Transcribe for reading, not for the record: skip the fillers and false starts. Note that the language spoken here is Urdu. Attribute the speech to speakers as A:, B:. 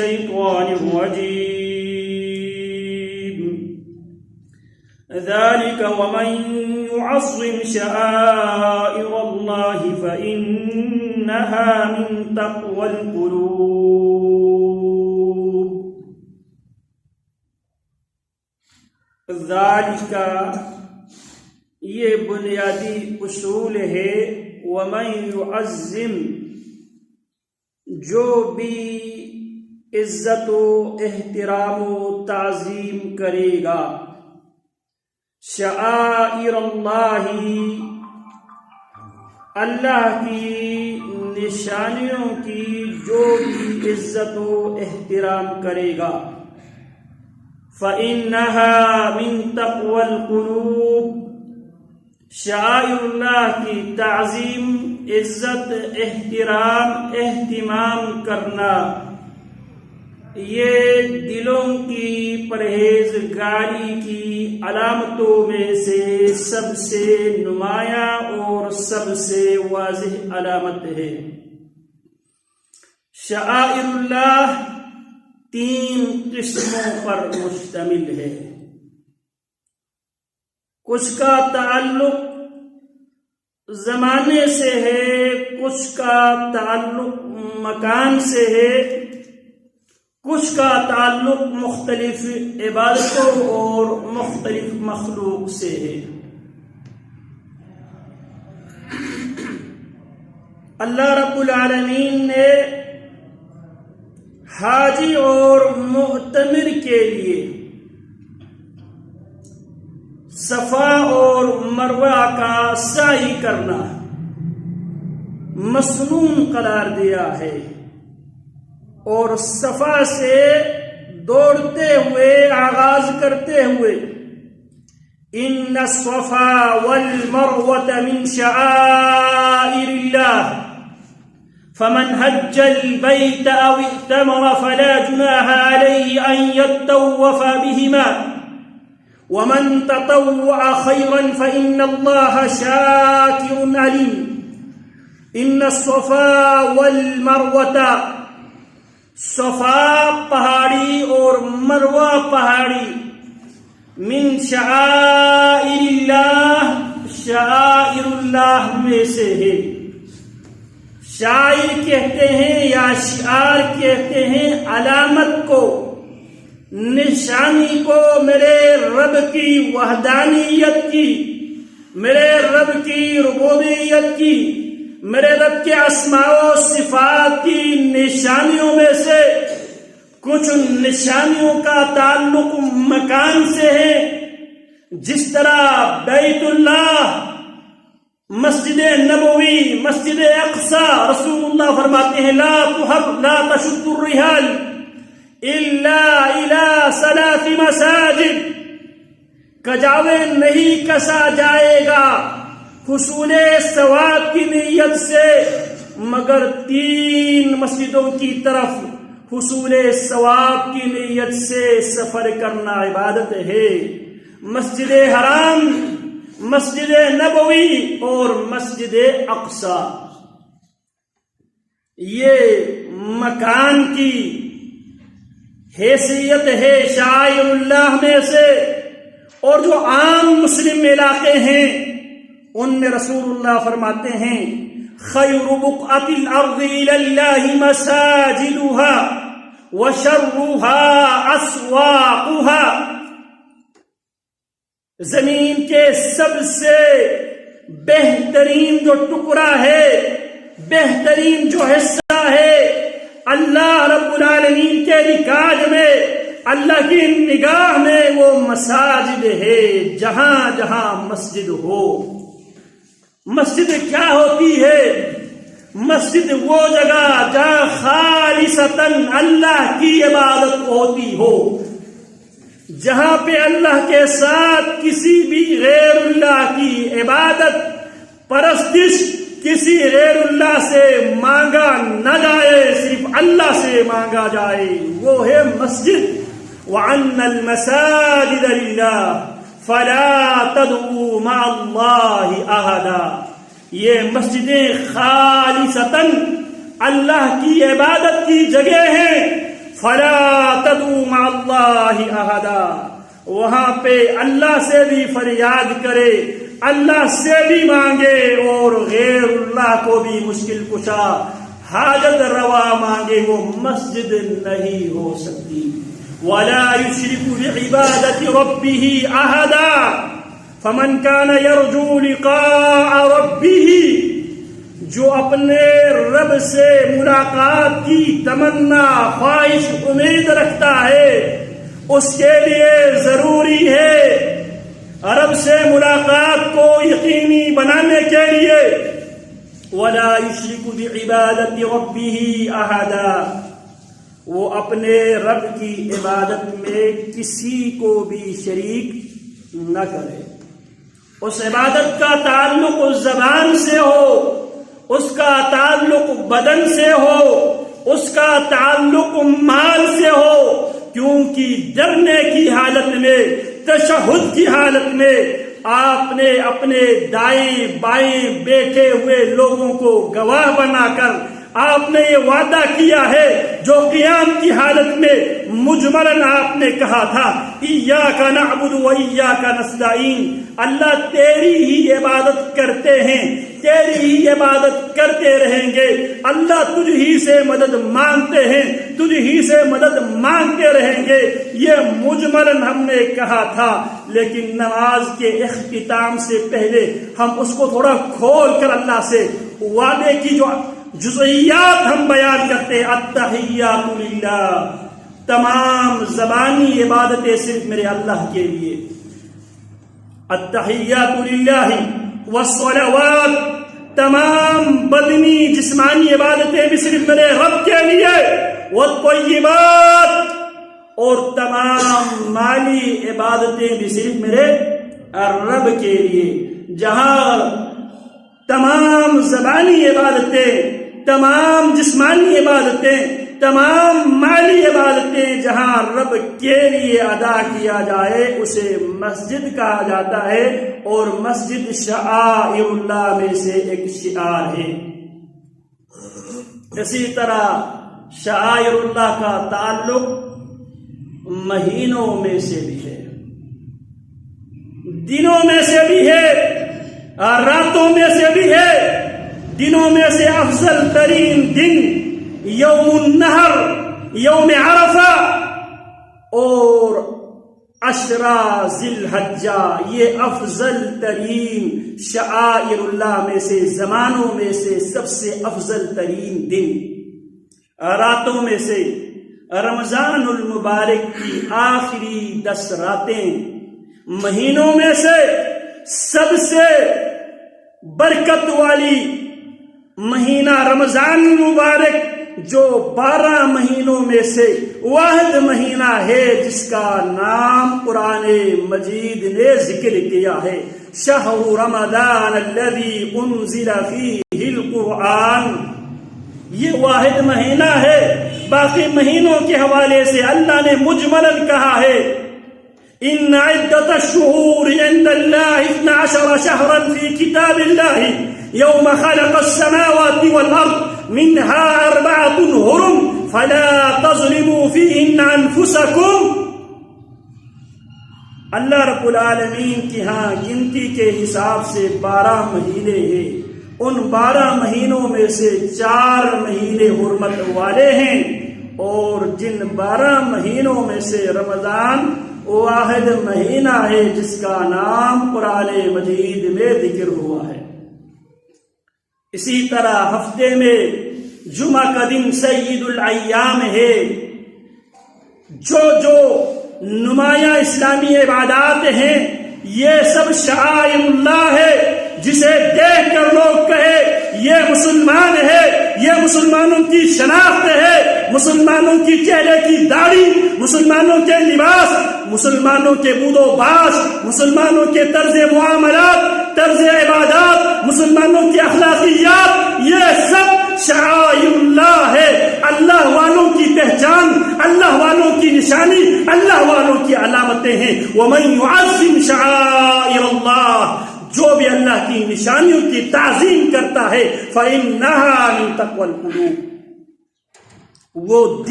A: الشيطان الرجيم ذلك ومن يعظم شعائر الله فإنها من تقوى القلوب ذلك یہ بنیادی اصول ہے ومن يعظم جو بھی عزت و احترام و تعظیم کرے گا شعائر اللہ اللہ کی نشانیوں کی جو بھی عزت و احترام کرے گا فإنها من تقوى القلوب شعائر اللہ کی تعظیم عزت احترام اہتمام کرنا یہ دلوں کی پرہیزگاری کی علامتوں میں سے سب سے نمایاں اور سب سے واضح علامت ہے۔ شعائر اللہ 3 قسموں پر مشتمل ہے۔ کچھ کا تعلق زمانے سے ہے، کچھ کا تعلق مکان سے ہے، کچھ کا تعلق مختلف عبادتوں اور مختلف مخلوق سے ہے۔ اللہ رب العالمین نے حاجی اور معتمر کے لیے صفا اور مروہ کا سعی کرنا مسنون قرار دیا ہے، اور صفا سے دوڑتے ہوئے آغاز کرتے ہوئے ان الصفا والمروة من شعائر اللہ فمن حج البيت او اعتمر فلا جناح عليه ان يطوف بهما ومن تطوع خيرا فإن الله شاكر عليم ان الصفا والمروة صفا پہاڑی اور مروہ پہاڑی من شعائر اللہ شعائر اللہ میں سے ہے۔ شاعر کہتے ہیں یا شعار کہتے ہیں علامت کو، نشانی کو، میرے رب کی وحدانیت کی، میرے رب کی ربوبیت کی، میرے رب کے اسماء و صفات کی نشانیوں میں سے کچھ نشانیوں کا تعلق مکان سے ہے، جس طرح بیت اللہ، مسجد نبوی، مسجد اقصی، رسول اللہ فرماتے ہیں لا تشد الرحال الا الى 3 مساجد، کجاوے نہیں کسا جائے گا حصول ثواب کی نیت سے مگر 3 مسجدوں کی طرف حصول ثواب کی نیت سے سفر کرنا عبادت ہے۔ مسجد حرام، مسجد نبوی اور مسجد اقصی، یہ مکان کی حیثیت ہے شعائر اللہ میں سے، اور جو عام مسلم علاقے ہیں ان میں رسول اللہ فرماتے ہیں خیر بقعۃ الارض الی اللہ مساجدها وشرها اسواقها، زمین کے سب سے بہترین جو ٹکڑا ہے، بہترین جو حصہ ہے اللہ رب العالمین کے نکاح میں، اللہ کی نگاہ میں وہ مساجد ہے، جہاں جہاں مسجد ہو۔ مسجد کیا ہوتی ہے؟ مسجد وہ جگہ جہاں خالصتاً اللہ کی عبادت ہوتی ہو، جہاں پہ اللہ کے ساتھ کسی بھی غیر اللہ کی عبادت پرستش کسی غیر اللہ سے مانگا نہ جائے، صرف اللہ سے مانگا جائے، وہ ہے مسجد۔ وَأَنَّ الْمَسَاجِدَ لِلَّهِ فَلَا تَدْعُوا مَعَ اللَّهِ أَحَدًا، یہ مسجدیں خالصتاً اللہ کی عبادت کی جگہ ہیں، فلا تدعوا مع اللہ احدا، وہاں پہ اللہ سے بھی فریاد کرے، اللہ سے بھی مانگے، اور غیر اللہ کو بھی مشکل کشا حاجت روا مانگے، وہ مسجد نہیں ہو سکتی۔ ولا يشرك بعبادة ربه أحدا فمن كان يرجو لقاء ربه، جو اپنے رب سے ملاقات کی تمنا خواہش امید رکھتا ہے، اس کے لیے ضروری ہے رب سے ملاقات کو یقینی بنانے کے لیے ولا يشرك بعبادة ربه أحدا، وہ اپنے رب کی عبادت میں کسی کو بھی شریک نہ کرے۔ اس عبادت کا تعلق اس زبان سے ہو، اس کا تعلق بدن سے ہو، اس کا تعلق مال سے ہو، کیونکہ ڈرنے کی حالت میں، تشہد کی حالت میں آپ نے اپنے دائیں بائیں بیٹھے ہوئے لوگوں کو گواہ بنا کر آپ نے یہ وعدہ کیا ہے، جو قیام کی حالت میں مجملاً آپ نے کہا تھا ایاک نعبد و ایاک نستعین، اللہ تیری ہی عبادت کرتے ہیں، تیری ہی عبادت کرتے رہیں گے، اللہ تجھ ہی سے مدد مانگتے ہیں، تجھ ہی سے مدد مانگتے رہیں گے، یہ مجملاً ہم نے کہا تھا۔ لیکن نماز کے اختتام سے پہلے ہم اس کو تھوڑا کھول کر اللہ سے وعدے کی جو جزئیات ہم بیان کرتے ہیں۔ التحیات للہ، تمام زبانی عبادتیں صرف میرے اللہ کے لیے، التحیات للہ والصلوات، تمام بدنی جسمانی عبادتیں بھی صرف میرے رب کے لیے، والطیبات، اور تمام مالی عبادتیں بھی صرف میرے رب کے لیے۔ جہاں تمام زبانی عبادتیں، تمام جسمانی عبادتیں، تمام مالی عبادتیں جہاں رب کے لیے ادا کیا جائے اسے مسجد کہا جاتا ہے، اور مسجد شعائر اللہ میں سے ایک شعار ہے۔ اسی طرح شعائر اللہ کا تعلق مہینوں میں سے بھی ہے، دنوں میں سے بھی ہے، راتوں میں سے بھی ہے۔ دنوں میں سے افضل ترین دن یوم النحر، یوم عرفہ، اور عشرہ ذی الحجہ، یہ افضل ترین شعائر اللہ میں سے، زمانوں میں سے سب سے افضل ترین دن۔ راتوں میں سے رمضان المبارک کی آخری 10 راتیں، مہینوں میں سے سب سے برکت والی مہینہ رمضان المبارک، جو 12 مہینوں میں سے واحد مہینہ ہے جس کا نام قرآن مجید نے ذکر کیا ہے، شہر رمضان الذی انزل فیہ القرآن، یہ واحد مہینہ ہے۔ باقی مہینوں کے حوالے سے اللہ نے مجملاً کہا ہے ان عدت الشہور عند اللہ 12 شہرا فی کتاب اللہ یوم خلق السماوات والارض منها 4 حرم فلا تظلموا فیہن انفسکم۔ اللہ رب العالمین کی ہاں گنتی کے حساب سے 12 مہینے ہیں، ان 12 مہینوں میں سے 4 مہینے حرمت والے ہیں، اور جن 12 مہینوں میں سے رمضان واحد مہینہ ہے جس کا نام قرآن مجید میں ذکر ہوا ہے۔ اسی طرح ہفتے میں جمعہ کا دن سید الایام ہے۔ جو نمایاں اسلامی عبادات ہیں یہ سب شعائر اللہ ہے، جسے دیکھ کر لوگ کہے یہ مسلمان ہے، یہ مسلمانوں کی شناخت ہے، مسلمانوں کی چہرے کی داڑھی، مسلمانوں کے لباس، مسلمانوں کے بود و باس، مسلمانوں کے طرز معاملات، طرز عبادات، مسلمانوں کی اخلاقیات، یہ سب شعائر اللہ ہے، اللہ والوں کی پہچان، اللہ والوں کی نشانی، اللہ والوں کی علامتیں ہیں۔ وَمَن يُعَظِّمْ شَعَائِرَ اللَّهِ، جو بھی اللہ کی نشانیوں کی تعظیم کرتا ہے فَإِنَّهَا مِن تَقْوَى الْقُلُوبِ، وہ